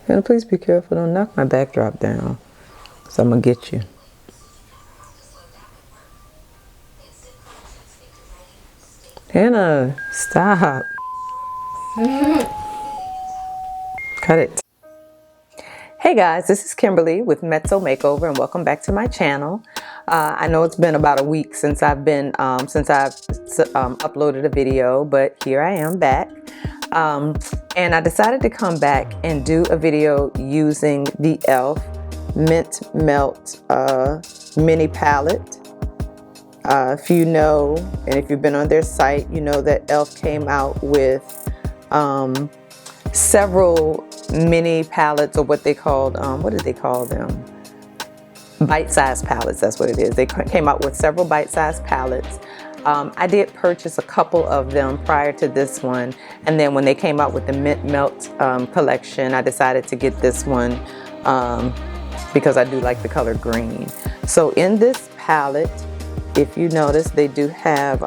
And please be careful, don't knock my backdrop down. So I'm gonna get you. Hannah, stop. Cut it. Hey guys, this is Kimberly with Mezzo Makeover, and welcome back to my channel. I know it's been about a week since I've uploaded a video, but here I am back. And I decided to come back and do a video using the e.l.f. Mint Melt mini palette. If you know, and if you've been on their site, you know that e.l.f. came out with several mini palettes, or what they called, what did they call them? Bite-sized palettes, that's what it is. They came out with several bite-sized palettes. I did purchase a couple of them prior to this one, and then when they came out with the Mint Melt collection, I decided to get this one because I do like the color green. So in this palette, if you notice, they do have,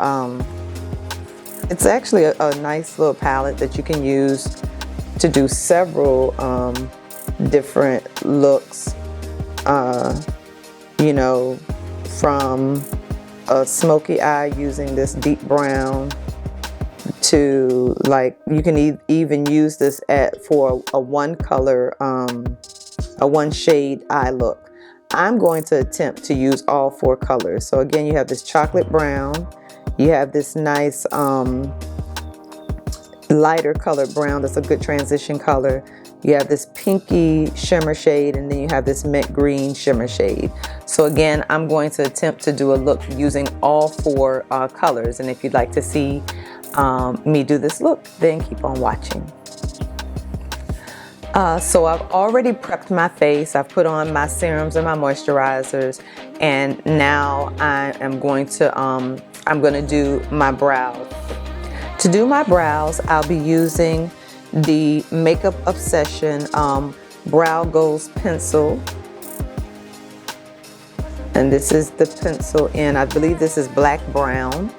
it's actually a nice little palette that you can use to do several different looks, you know, from a smoky eye using this deep brown to, like, you can even use this for a one color, a one shade eye look. I'm going to attempt to use all four colors. So again, you have this chocolate brown, you have this nice lighter colored brown that's a good transition color. You have this pinky shimmer shade, and then you have this mint green shimmer shade. So again, I'm going to attempt to do a look using all four colors. And if you'd like to see me do this look, then keep on watching. So I've already prepped my face. I've put on my serums and my moisturizers, and now I am going to I'm going to do my brows. To do my brows, I'll be using the Makeup Obsession Brow Goals pencil, and this is the pencil in, I believe this is black brown.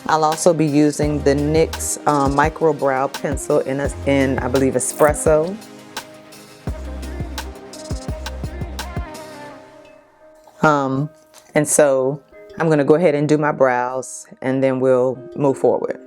I'll also be using the NYX MicroBrow pencil in I believe Espresso. And so I'm going to go ahead and do my brows, and then we'll move forward.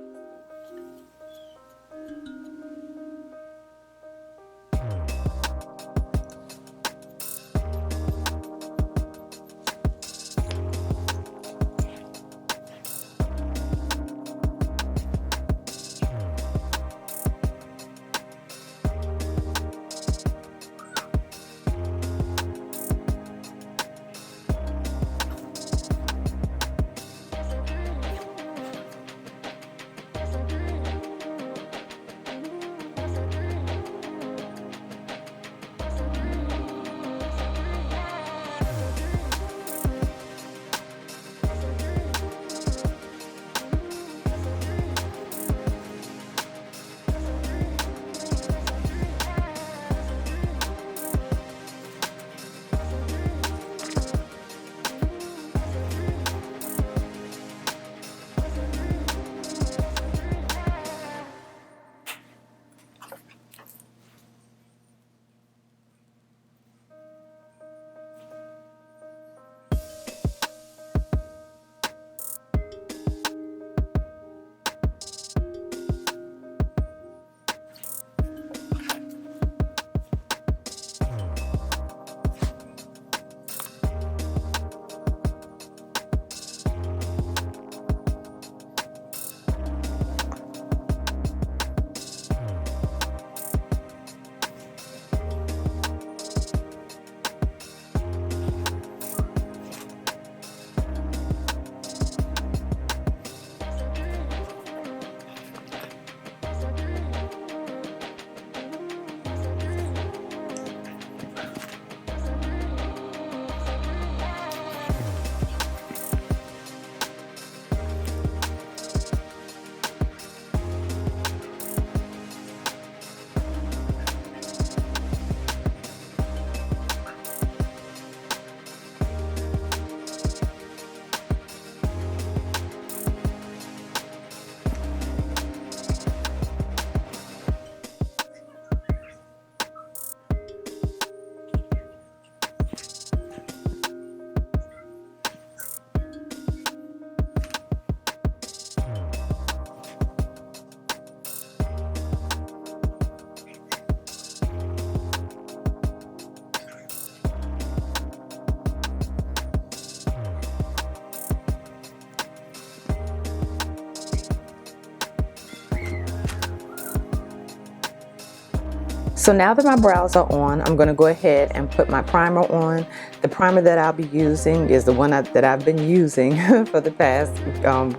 So now that my brows are on, I'm going to go ahead and put my primer on. The primer that I'll be using is the one that I've been using for the past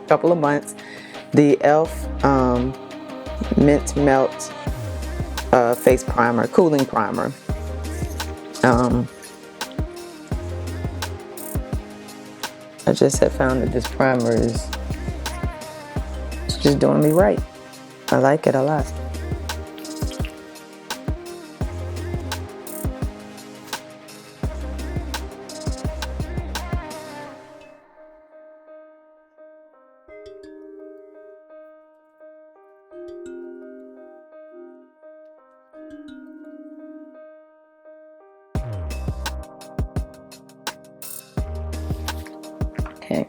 couple of months. The e.l.f. Mint Melt Face Primer, Cooling Primer. I just have found that this primer is just doing me right. I like it a lot. Okay,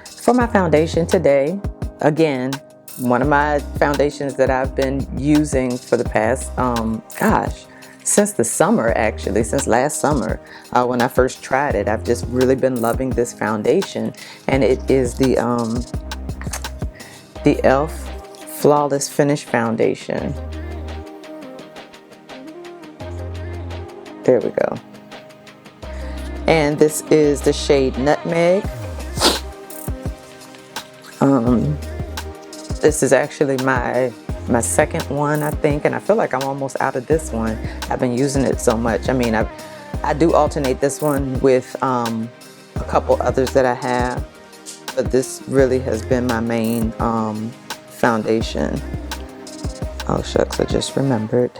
for my foundation today, again, one of my foundations that I've been using for the past, since the summer actually, since last summer when I first tried it. I've just really been loving this foundation, and it is the e.l.f. Flawless Finish Foundation. There we go. And this is the shade Nutmeg. This is actually my second one, I think, and I feel like I'm almost out of this one. I've been using it so much. I mean, I do alternate this one with a couple others that I have, but this really has been my main foundation. Oh shucks, I just remembered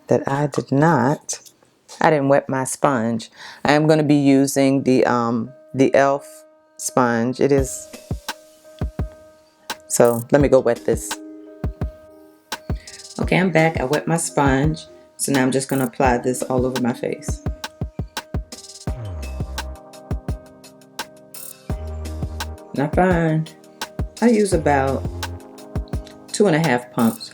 that I didn't wet my sponge. I am going to be using the e.l.f. sponge. It is. So let me go wet this. Okay, I'm back. I wet my sponge. So now I'm just going to apply this all over my face. And I find I use about 2.5 pumps.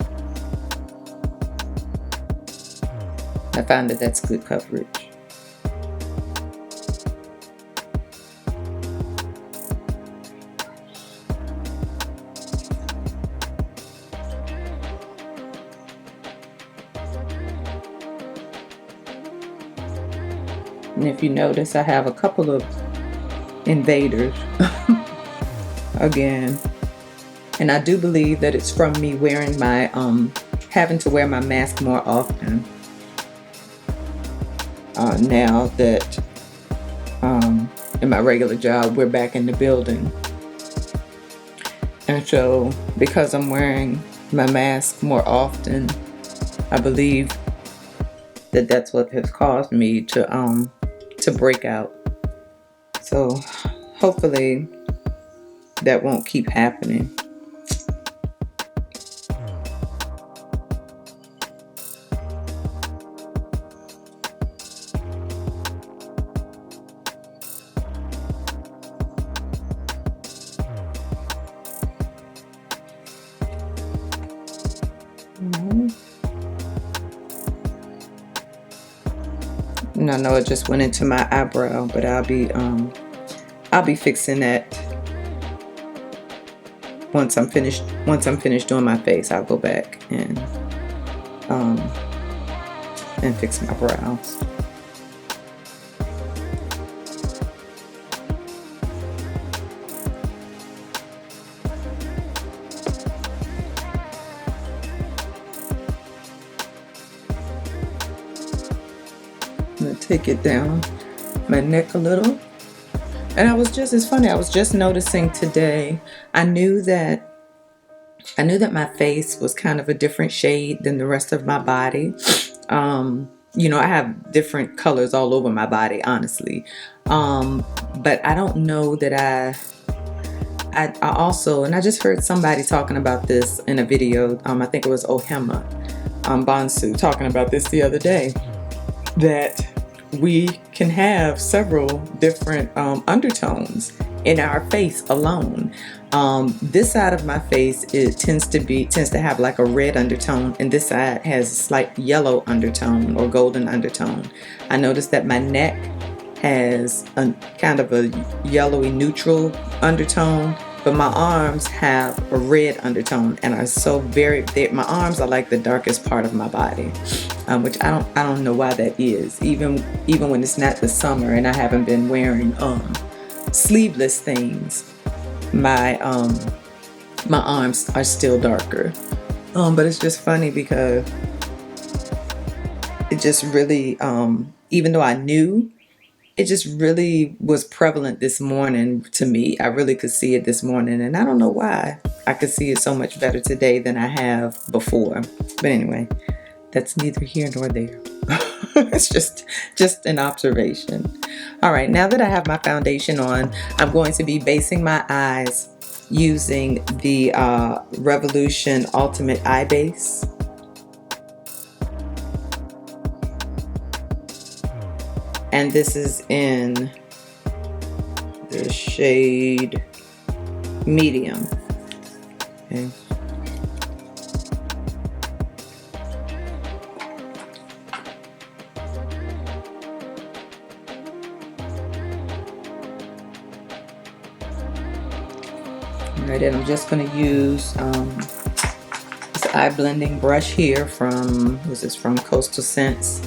I find that that's good coverage. And if you notice, I have a couple of invaders again. And I do believe that it's from me wearing my, having to wear my mask more often. Now that in my regular job, we're back in the building. And so because I'm wearing my mask more often, I believe that that's what has caused me to break out. So hopefully that won't keep happening. And I know it just went into my eyebrow, but I'll be fixing that once I'm finished doing my face. I'll go back and fix my brows. Take it down my neck a little. And it's funny, I was just noticing today, I knew that my face was kind of a different shade than the rest of my body. You know, I have different colors all over my body, honestly. But I don't know that I also, and I just heard somebody talking about this in a video, I think it was Ohema Bonsu talking about this the other day, that we can have several different undertones in our face alone. This side of my face, it tends to have like a red undertone, and this side has a slight yellow undertone or golden undertone. I noticed that my neck has a kind of a yellowy neutral undertone, but my arms have a red undertone and are so my arms are like the darkest part of my body, which I don't know why that is. Even when it's not the summer and I haven't been wearing sleeveless things, my arms are still darker. But it's just funny because it just really, even though I knew, it just really was prevalent this morning to me. I really could see it this morning, and I don't know why. I could see it so much better today than I have before. But anyway, that's neither here nor there. It's just an observation. All right, now that I have my foundation on, I'm going to be basing my eyes using the Revolution Ultimate Eye Base. And this is in the shade medium. Okay. Alright, and I'm just going to use this eye blending brush here from, from Coastal Scents.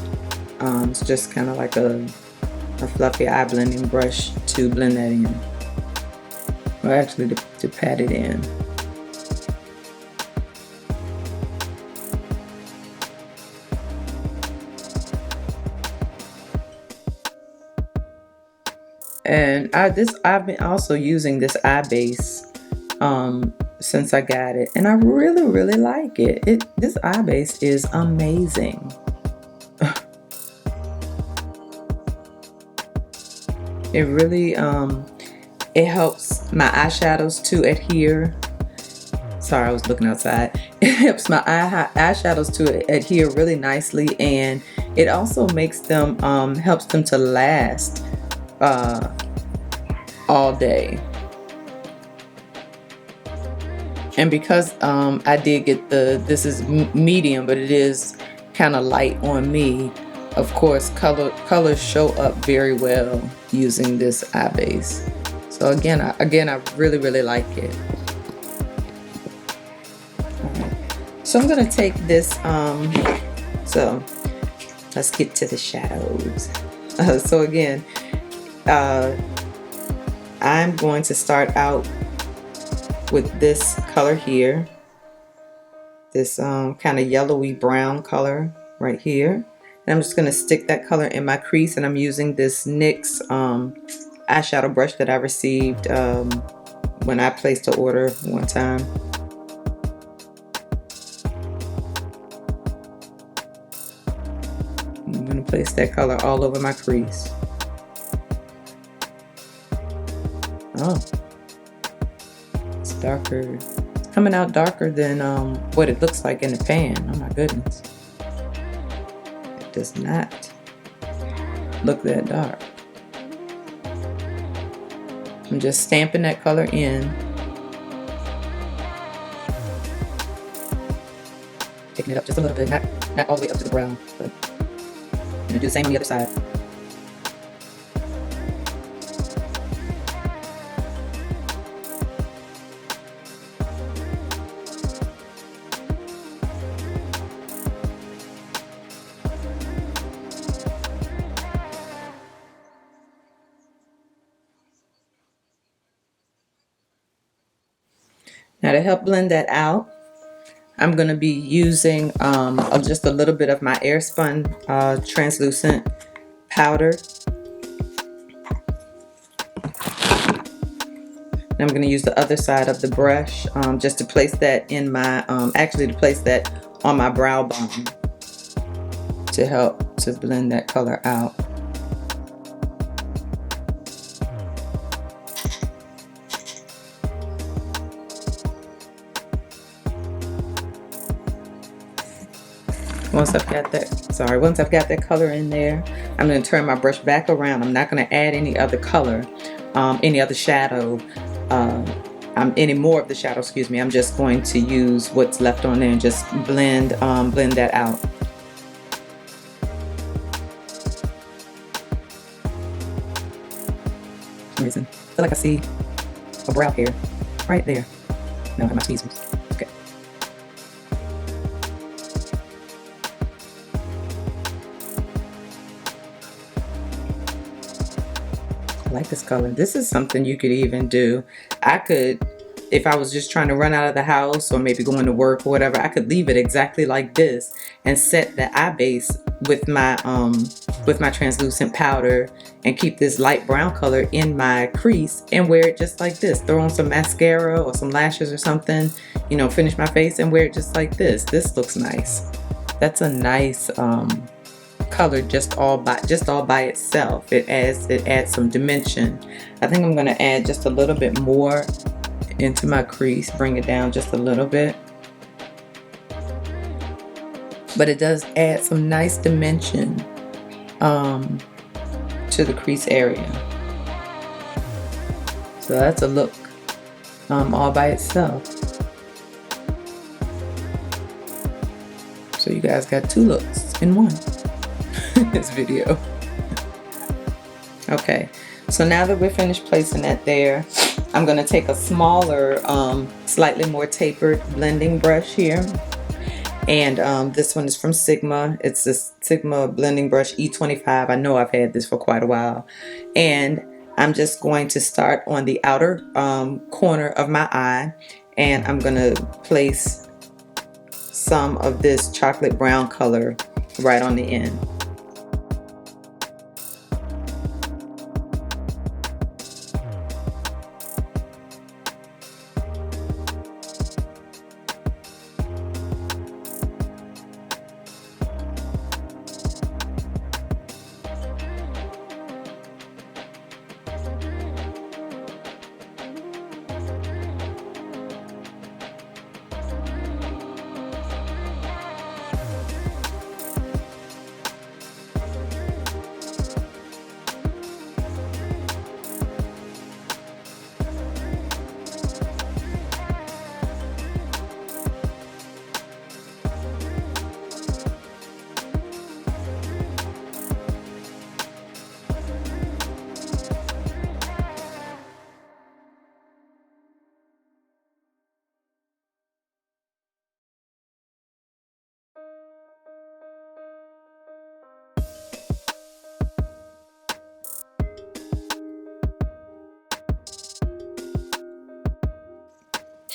It's just kind of like a fluffy eye blending brush to blend that in, or actually to pat it in. And I've been also using this eye base since I got it, and I really like it. This eye base is amazing. It really it helps my eyeshadows to adhere. Sorry, I was looking outside. It helps my eyeshadows to adhere really nicely, and it also makes them helps them to last all day. And because I did get this is medium, but it is kind of light on me. Of course, colors show up very well using this eye base. So again, I really like it. Alright. So I'm gonna take this. So let's get to the shadows. So again, I'm going to start out with this color here. This kind of yellowy brown color right here. And I'm just going to stick that color in my crease, and I'm using this NYX eyeshadow brush that I received when I placed an order one time. I'm going to place that color all over my crease. Oh, it's darker. It's coming out darker than what it looks like in the pan. Oh my goodness. Does not look that dark. I'm just stamping that color in. Taking it up just a little bit, not all the way up to the brown, but I'm gonna do the same on the other side. Now to help blend that out, I'm going to be using just a little bit of my Airspun translucent powder. And I'm going to use the other side of the brush just to place that in my, to place that on my brow bone to help to blend that color out. Once I've got that color in there, I'm going to turn my brush back around. I'm not going to add any other color, any other shadow, any more of the shadow, excuse me. I'm just going to use what's left on there and just blend that out. For some reason, I feel like I see a brow here. right there. Now I have my tweezers. Okay. I like this color. This is something you could even do. I could, if I was just trying to run out of the house or maybe going to work or whatever, I could leave it exactly like this and set the eye base with my translucent powder and keep this light brown color in my crease and wear it just like this. Throw on some mascara or some lashes or something, you know, finish my face and wear it just like this. This looks nice. That's a nice color just all by itself. It adds some dimension. I think I'm going to add just a little bit more into my crease, bring it down just a little bit. But it does add some nice dimension to the crease area. So that's a look all by itself. So you guys got two looks in one. This video. Okay, so now that we're finished placing that there, I'm going to take a smaller, slightly more tapered blending brush here. And this one is from Sigma. It's this Sigma blending brush E25. I know I've had this for quite a while. And I'm just going to start on the outer corner of my eye. And I'm going to place some of this chocolate brown color right on the end.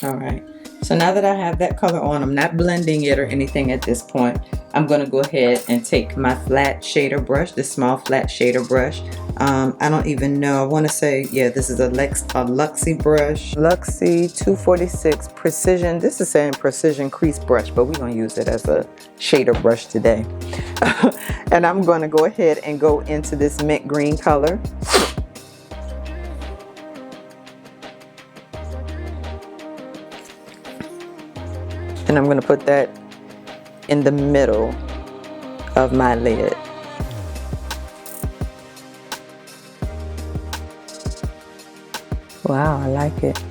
All right, so now that I have that color on, I'm not blending it or anything at this point. I'm going to go ahead and take my flat shader brush, this small flat shader brush. I don't even know, I want to say, yeah, this is a Luxie brush. Luxie 246 Precision. This is saying Precision Crease Brush, but we're going to use it as a shader brush today. And I'm going to go ahead and go into this mint green color. And I'm going to put that in the middle of my lid. Wow, I like it.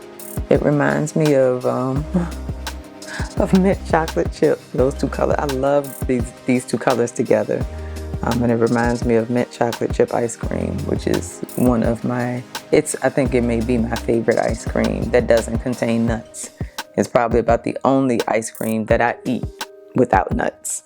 It reminds me of mint chocolate chip. Those two colors. I love these two colors together. And it reminds me of mint chocolate chip ice cream, which is one of my, I think it may be my favorite ice cream that doesn't contain nuts. It's probably about the only ice cream that I eat without nuts.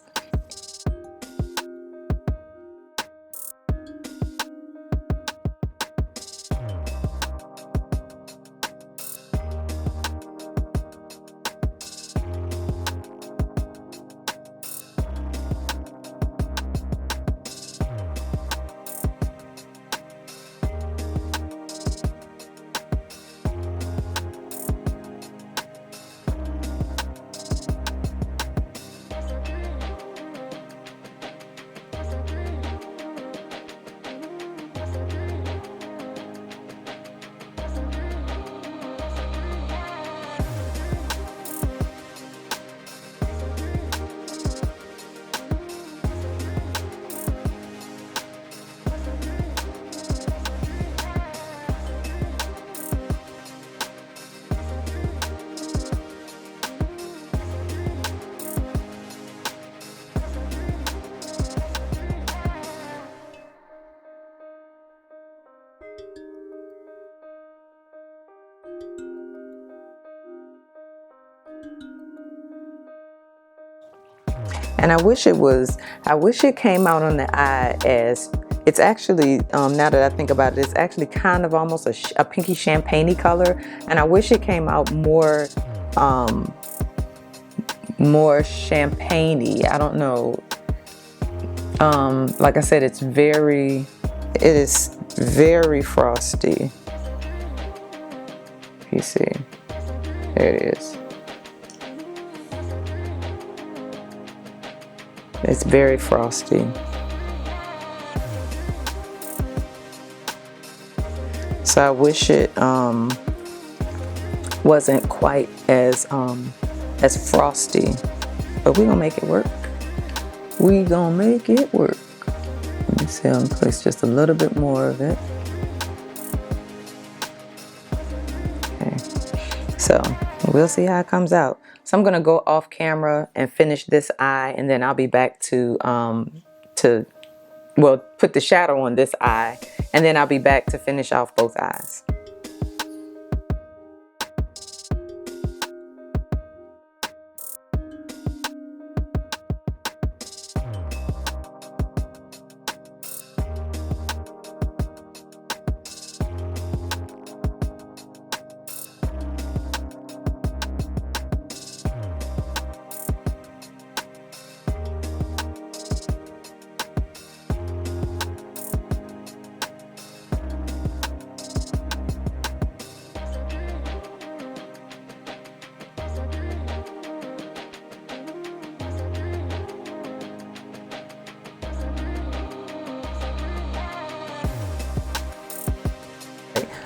And I wish it came out on the eye as, it's actually, now that I think about it, it's actually kind of almost a pinky champagne-y color. And I wish it came out more, more champagne-y. I don't know. Like I said, it is very frosty. You see, there it is. It's very frosty. So I wish it wasn't quite as frosty, but we're gonna make it work. We gonna make it work. Let me see, I'm gonna place just a little bit more of it. Okay, so we'll see how it comes out. So I'm gonna go off camera and finish this eye, and then I'll be back to put the shadow on this eye, and then I'll be back to finish off both eyes.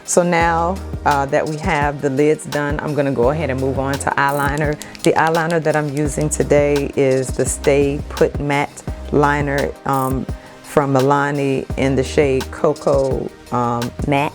So now that we have the lids done, I'm gonna go ahead and move on to eyeliner. The eyeliner that I'm using today is the Stay Put Matte Liner from Milani in the shade Cocoa Matte.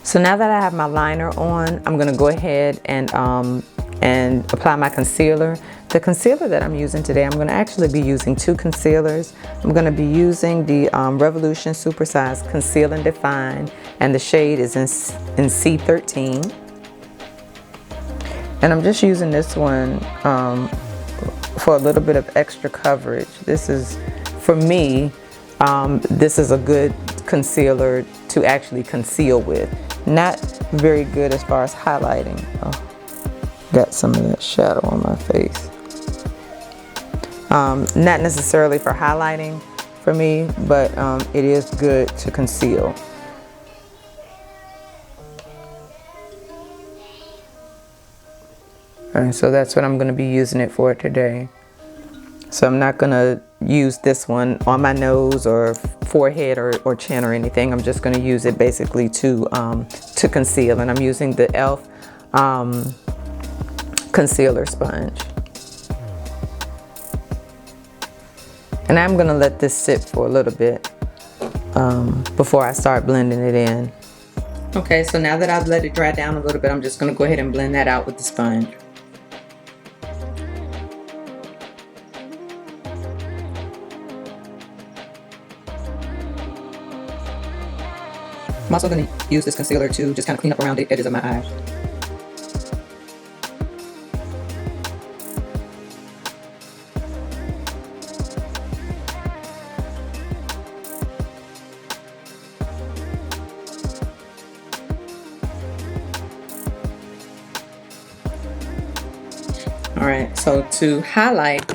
So now that I have my liner on, I'm gonna go ahead and apply my concealer. The concealer that I'm using today, I'm gonna actually be using two concealers. I'm gonna be using the Revolution Supersize Conceal and Define, and the shade is in C13. And I'm just using this one for a little bit of extra coverage. This is, for me, this is a good concealer to actually conceal with. Not very good as far as highlighting. Oh, got some of that shadow on my face. Not necessarily for highlighting for me, but it is good to conceal. And so that's what I'm going to be using it for today. So I'm not going to use this one on my nose or forehead or chin or anything. I'm just going to use it basically to conceal, and I'm using the e.l.f. concealer sponge. And I'm going to let this sit for a little bit before I start blending it in. Okay, so now that I've let it dry down a little bit, I'm just going to go ahead and blend that out with the sponge. I'm also going to use this concealer to just kind of clean up around the edges of my eyes. All right, so to highlight,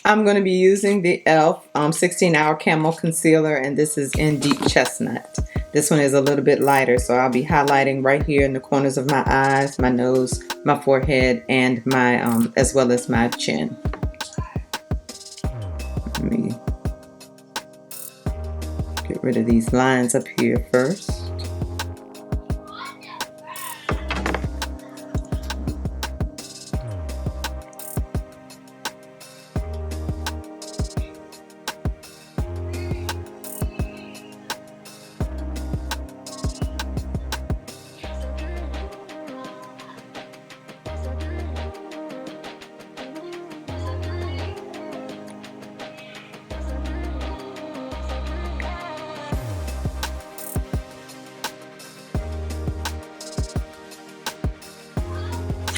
I'm going to be using the e.l.f. 16-hour Camo Concealer, and this is in Deep Chestnut. This one is a little bit lighter, so I'll be highlighting right here in the corners of my eyes, my nose, my forehead, and my as well as my chin. Let me get rid of these lines up here first.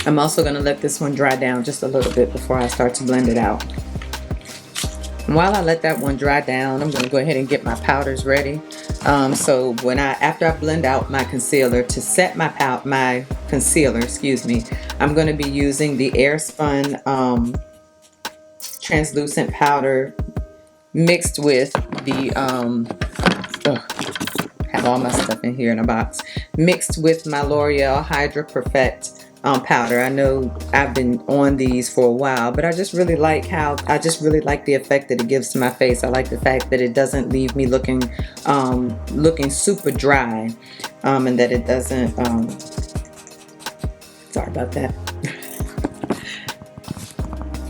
I'm also going to let this one dry down just a little bit before I start to blend it out. And while I let that one dry down, I'm going to go ahead and get my powders ready. So after I blend out my concealer, to set my concealer, excuse me, I'm going to be using the Airspun translucent powder mixed with the have all my stuff in here in a box, mixed with my L'Oreal Hydra Perfecte powder. I know I've been on these for a while, but I just really like the effect that it gives to my face. I like the fact that it doesn't leave me looking super dry, and that it doesn't sorry about that.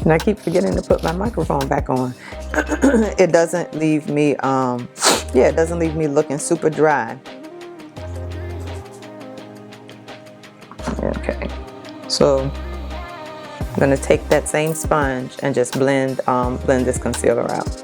And I keep forgetting to put my microphone back on. It doesn't leave me it doesn't leave me looking super dry. Okay, so I'm going to take that same sponge and just blend this concealer out.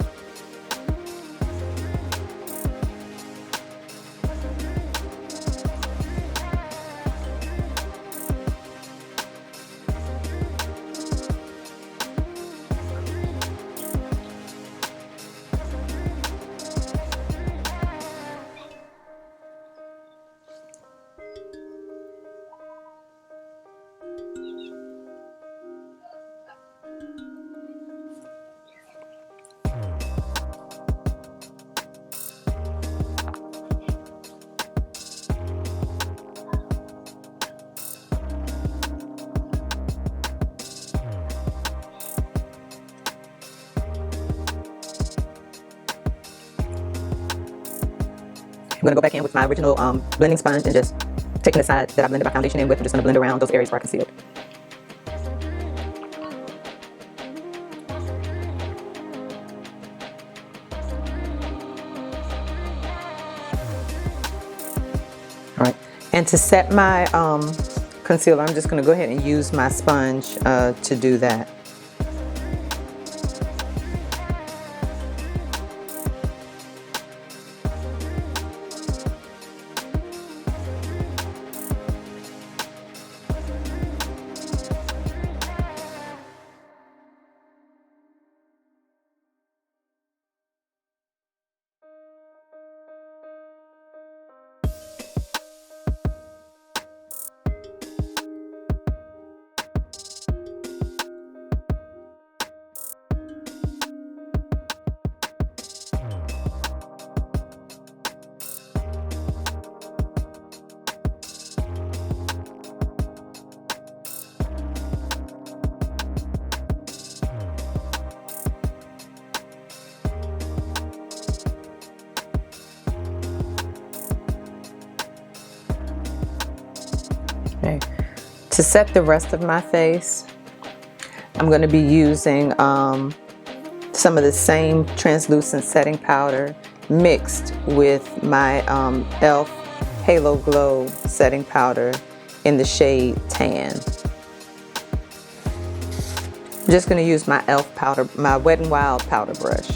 I'm going to go back in with my original blending sponge and just taking the side that I blended my foundation in with, I'm just going to blend around those areas where I concealed. All right, and to set my concealer, I'm just going to go ahead and use my sponge to do that. Okay. To set the rest of my face, I'm going to be using some of the same translucent setting powder mixed with my e.l.f. Halo Glow setting powder in the shade Tan. I'm just going to use my e.l.f. powder, my Wet n Wild powder brush.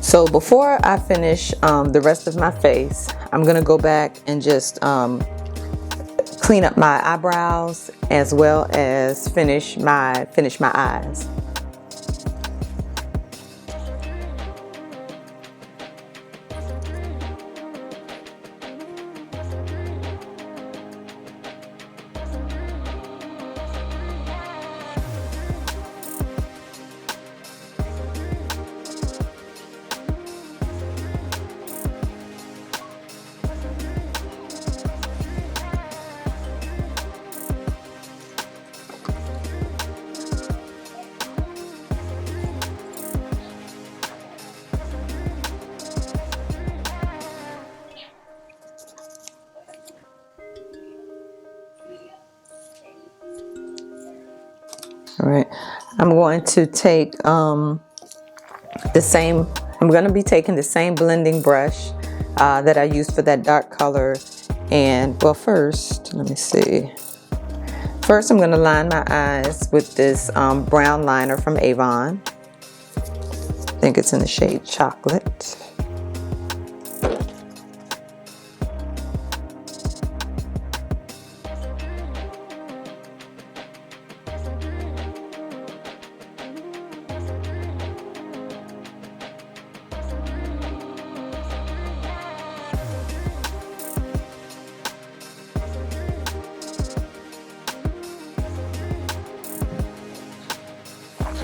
So before I finish the rest of my face, I'm gonna go back and just clean up my eyebrows as well as finish my eyes. All right, I'm going to take I'm going to be taking the same blending brush that I used for that dark color. And well, first, let me see. First, I'm going to line my eyes with this brown liner from Avon. I think it's in the shade Chocolate.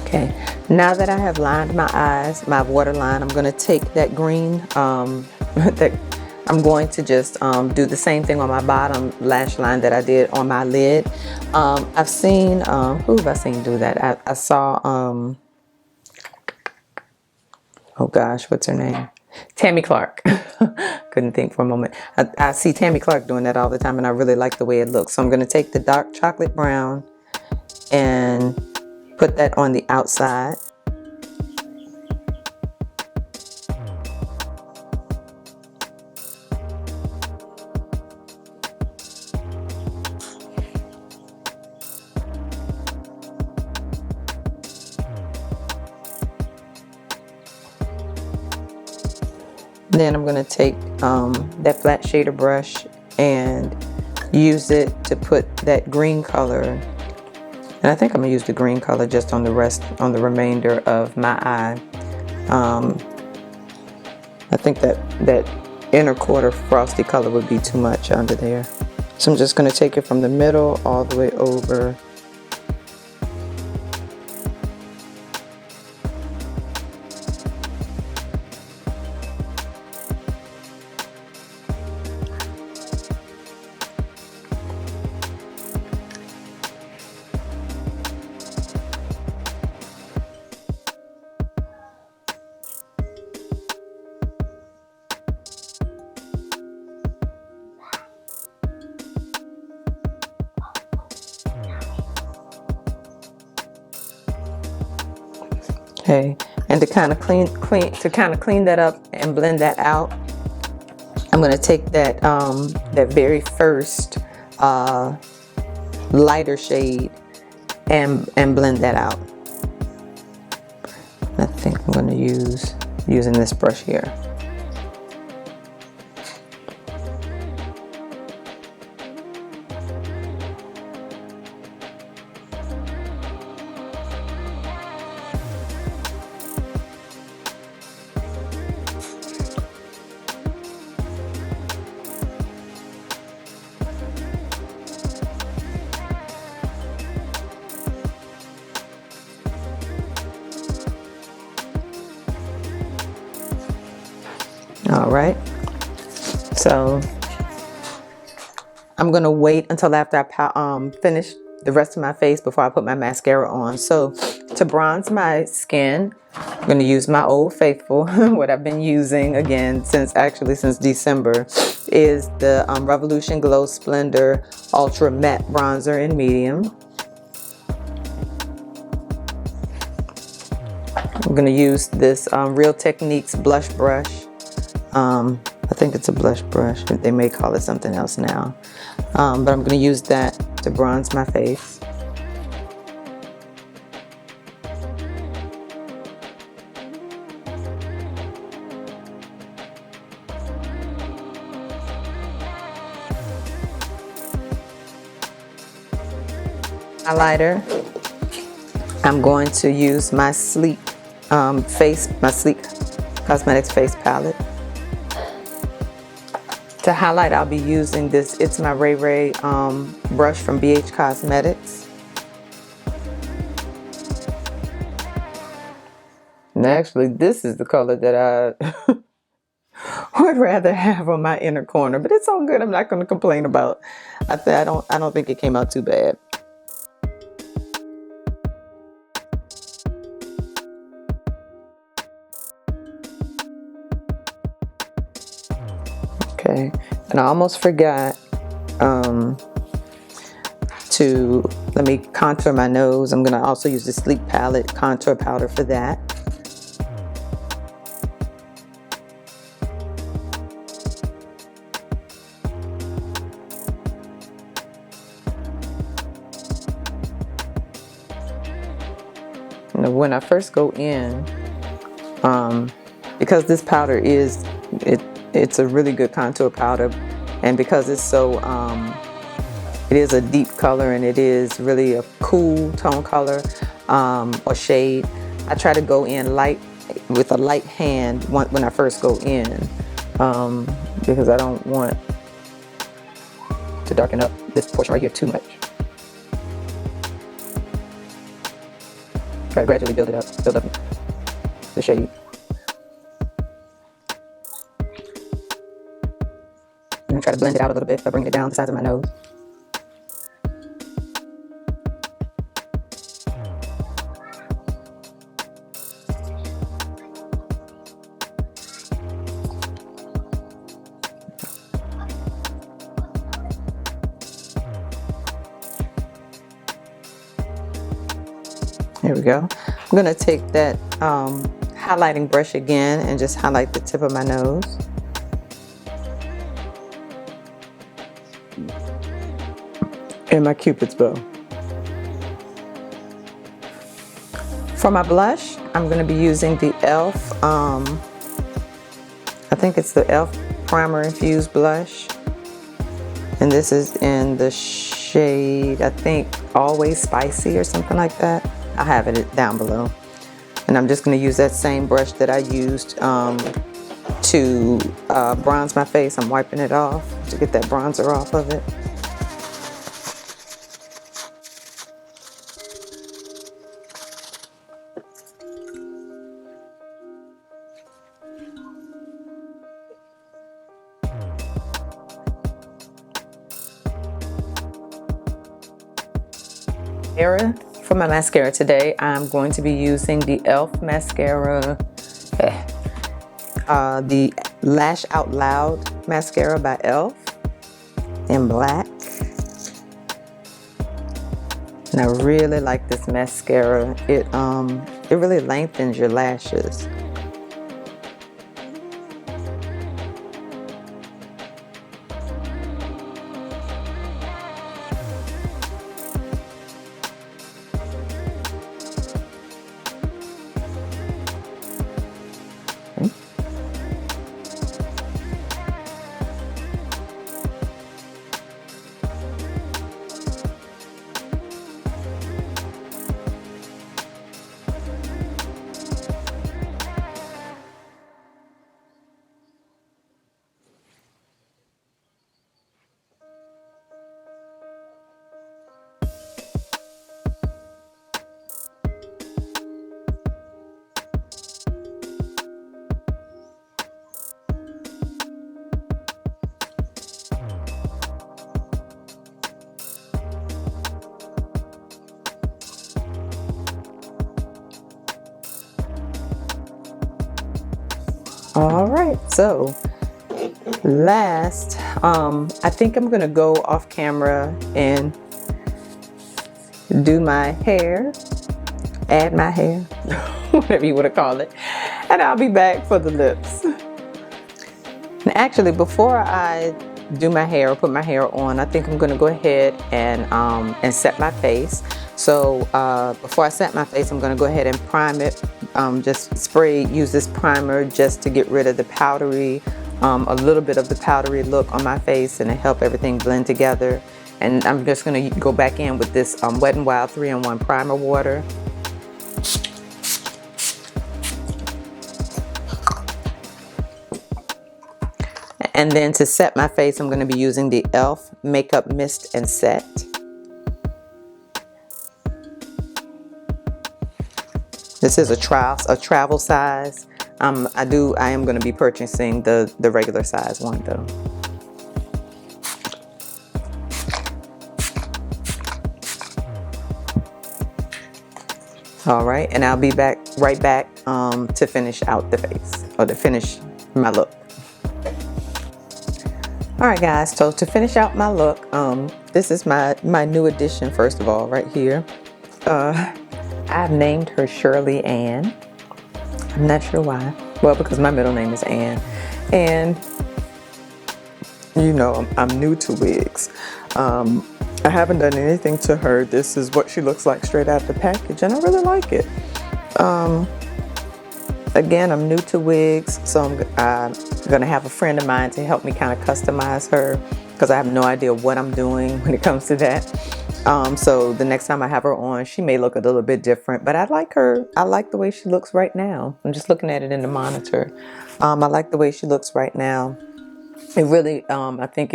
Okay, now that I have lined my eyes, my waterline, I'm going to take that green, that I'm going to just do the same thing on my bottom lash line that I did on my lid. I've seen, who have I seen do that? I saw, oh gosh, what's her name? Tammy Clark. Couldn't think for a moment. I see Tammy Clark doing that all the time, and I really like the way it looks. So I'm going to take the dark chocolate brown and put that on the outside. Then I'm going to take that flat shader brush and use it to put that green color. And I think I'm going to use the green color just on the remainder of my eye. I think that inner quarter frosty color would be too much under there. So I'm just going to take it from the middle all the way over. Okay, and to kind of clean that up and blend that out, I'm going to take that that very first lighter shade and blend that out. I think I'm going to using this brush here. All right, so I'm gonna wait until after I finish the rest of my face before I put my mascara on. So to bronze my skin, I'm gonna use my Old Faithful. What I've been using again since December is the Revolution Glow Splendour Ultra Matte Bronzer in medium. I'm gonna use this Real Techniques blush brush. I think it's a blush brush. They may call it something else now. But I'm going to use that to bronze my face. Highlighter. I'm going to use my Sleek Sleek Cosmetics face palette. To highlight, I'll be using this It's My Ray Ray brush from BH Cosmetics. And actually, this is the color that I would rather have on my inner corner, but it's all good. I'm not going to complain about. I don't think it came out too bad. Okay, and I almost forgot to, let me contour my nose. I'm gonna also use the Sleek Palette contour powder for that. Now, when I first go in, because this powder it's a really good contour powder, and because it's so it is a deep color and it is really a cool tone color or shade, I try to go in light with a light hand when I first go in, because I don't want to darken up this portion right here too much. Try to gradually build up the shade. And try to blend it out a little bit by bringing it down the sides of my nose. There we go. I'm going to take that highlighting brush again and just highlight the tip of my nose. And my Cupid's bow. For my blush, I'm going to be using the e.l.f. I think it's the e.l.f. Primer Infused Blush. And this is in the shade, I think, Always Spicy or something like that. I'll have it down below. And I'm just going to use that same brush that I used to bronze my face. I'm wiping it off to get that bronzer off of it. For my mascara today, I'm going to be using the e.l.f. mascara, the Lash Out Loud mascara by e.l.f. in black. And I really like this mascara. It really lengthens your lashes. All right, so last, I think I'm gonna go off camera and do my hair, add my hair, whatever you want to call it, and I'll be back for the lips. And actually, before I do my hair or put my hair on, I think I'm gonna go ahead and set my face. So before I set my face, I'm gonna go ahead and prime it. Just use this primer just to get rid of the powdery, a little bit of the powdery look on my face and to help everything blend together. And I'm just gonna go back in with this Wet n Wild 3-in-1 primer water. And then to set my face, I'm gonna be using the e.l.f. Makeup Mist and Set. This is a travel size. I am going to be purchasing the regular size one though. All right, and I'll be right back to finish out the face, or to finish my look. Alright guys, so to finish out my look, this is my new addition first of all, right here. I've named her Shirley Ann. I'm not sure why. Well, because my middle name is Ann. And, you know, I'm new to wigs. I haven't done anything to her. This is what she looks like straight out the package, and I really like it. Again, I'm new to wigs, so I'm gonna have a friend of mine to help me kind of customize her, because I have no idea what I'm doing when it comes to that. So the next time I have her on, she may look a little bit different, but I like her. I like the way she looks right now. I'm just looking at it in the monitor. I like the way she looks right now. It really, I think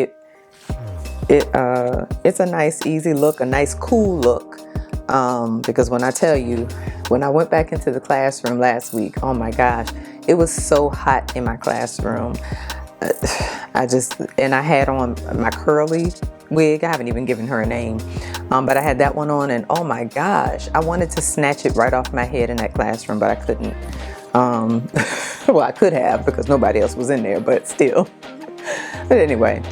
it's a nice, easy look, a nice, cool look. Because when I tell you, when I went back into the classroom last week, oh my gosh, it was so hot in my classroom. And I had on my curly wig. I haven't even given her a name, but I had that one on, and oh my gosh, I wanted to snatch it right off my head in that classroom, but I couldn't. Well, I could have, because nobody else was in there, but still. But anyway.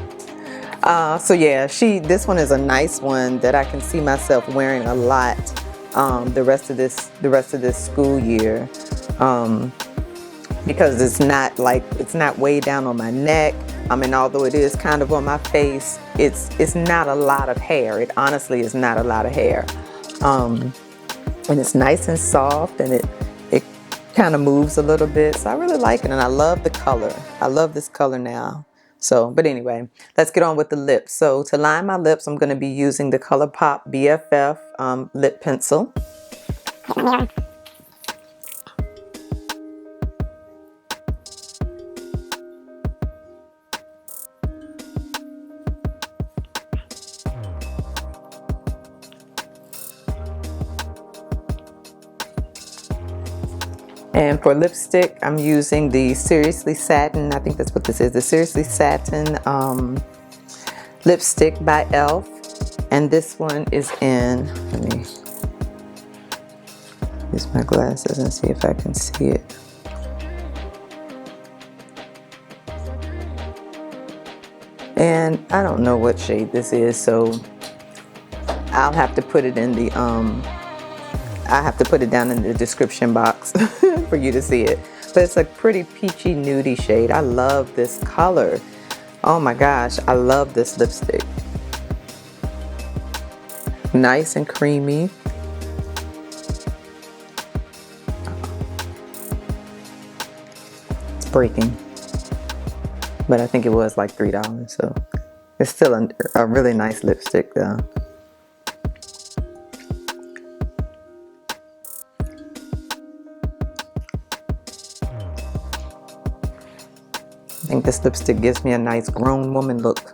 So yeah, this one is a nice one that I can see myself wearing a lot the rest of this school year, because it's not way down on my neck. I mean, although it is kind of on my face, it's not a lot of hair. It honestly is not a lot of hair, and it's nice and soft, and it kind of moves a little bit. So I really like it, and I love the color. I love this color now. So, but anyway, let's get on with the lips. So to line my lips, I'm going to be using the ColourPop BFF lip pencil. And for lipstick, I'm using the Seriously Satin, I think that's what this is, the Seriously Satin lipstick by e.l.f. And this one is in, let me use my glasses and see if I can see it. And I don't know what shade this is, so I'll have to put it in the, I have to put it down in the description box for you to see it. But it's a pretty peachy nudie shade. I love this color. Oh my gosh, I love this lipstick. Nice and creamy. It's breaking. But I think it was like $3, so it's still a really nice lipstick though. I think this lipstick gives me a nice grown woman look.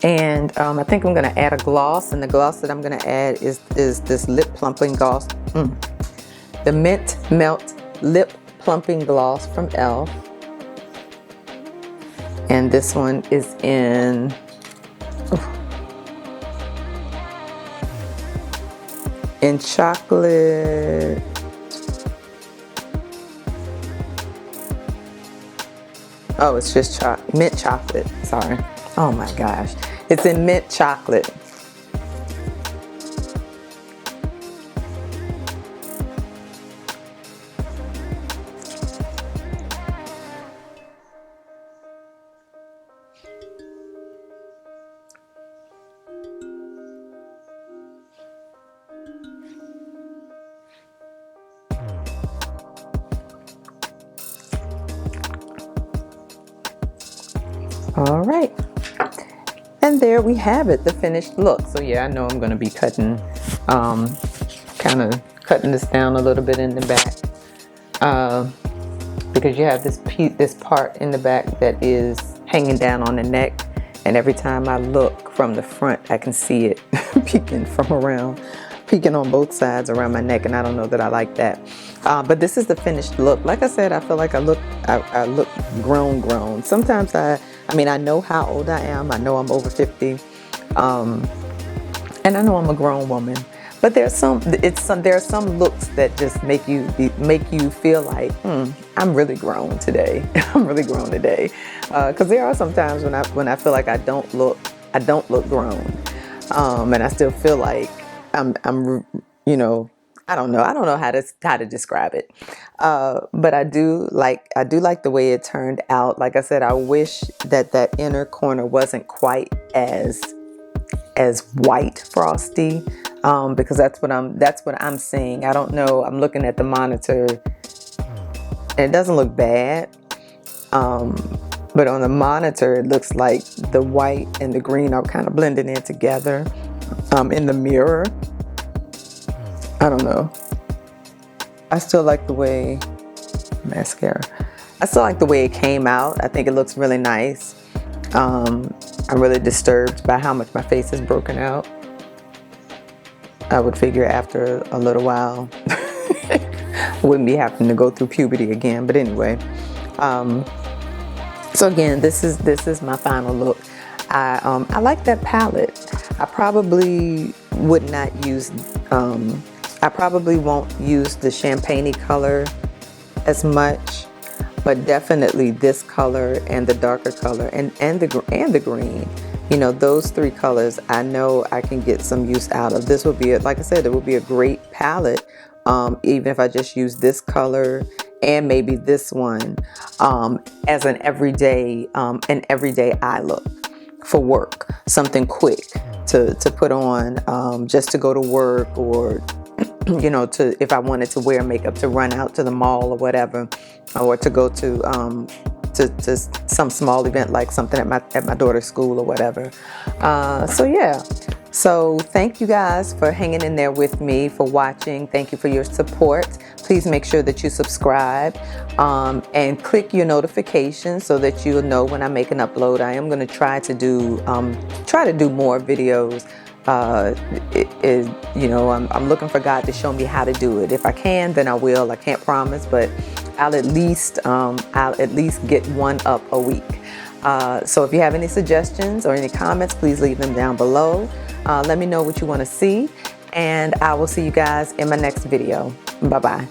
And I think I'm going to add a gloss, and the gloss that I'm going to add is this lip plumping gloss. The Mint Melt Lip Plumping Gloss from e.l.f. And this one is in... in chocolate. Oh, it's just mint chocolate. Sorry. Oh my gosh. It's in mint chocolate. All right, and there we have it, the finished look. So yeah, I know I'm going to be cutting, kind of cutting this down a little bit in the back, because you have this part in the back that is hanging down on the neck, and every time I look from the front, I can see it peeking on both sides around my neck, and I don't know that I like that. But this is the finished look. Like I said, I feel like I look grown. Sometimes I mean, I know how old I am. I know I'm over 50. And I know I'm a grown woman. But there are some looks that just make you feel like, I'm really grown today. I'm really grown today. Because there are some times when I feel like I don't look grown, and I still feel like I'm I don't know how to describe it. But I do like the way it turned out. Like I said, I wish that inner corner wasn't quite as white frosty, because that's what I'm seeing. I don't know. I'm looking at the monitor, and it doesn't look bad. But on the monitor, it looks like the white and the green are kind of blending in together. In the mirror, I don't know. I still like the way mascara. I still like the way it came out. I think it looks really nice. I'm really disturbed by how much my face is broken out. I would figure after a little while, wouldn't be having to go through puberty again. But anyway, so again, this is my final look. I like that palette. I probably would not use. I probably won't use the champagne color as much, but definitely this color and the darker color and the green. You know, those three colors I know I can get some use out of. This will be, like I said, it will be a great palette, even if I just use this color and maybe this one as an everyday eye look for work. Something quick to put on just to go to work, or if I wanted to wear makeup to run out to the mall or whatever, or to go to some small event like something at my daughter's school or whatever. So yeah. So thank you guys for hanging in there with me, for watching. Thank you for your support. Please make sure that you subscribe and click your notifications so that you'll know when I make an upload. I am going to try to do more videos. I'm looking for God to show me how to do it. If I can, then I will. I can't promise, but I'll at least get one up a week. So if you have any suggestions or any comments, please leave them down below. Let me know what you want to see, and I will see you guys in my next video. Bye-bye.